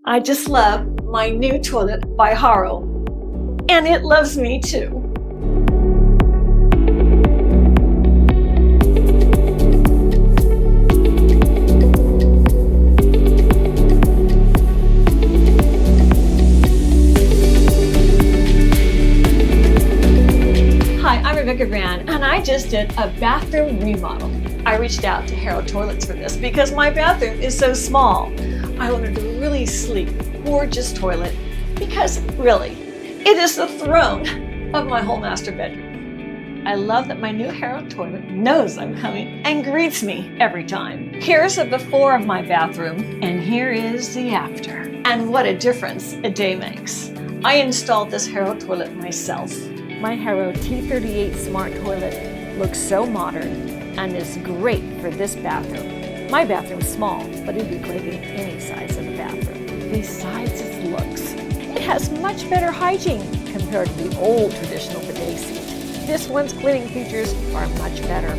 I just love my new toilet by HOROW, and it loves me too. Hi, I'm Rebecca Brand, and I just did a bathroom remodel. I reached out to HOROW Toilets for this because my bathroom is so small. I wanted a really sleek, gorgeous toilet because, really, it is the throne of my whole master bedroom. I love that my new HOROW toilet knows I'm coming and greets me every time. Here's the before of my bathroom, and here is the after. And what a difference a day makes. I installed this HOROW toilet myself. My HOROW T38 smart toilet looks so modern and is great for this bathroom. My bathroom's small, but it'd be great in any size of the bathroom. Besides its looks, it has much better hygiene compared to the old traditional bidet seat. This one's cleaning features are much better.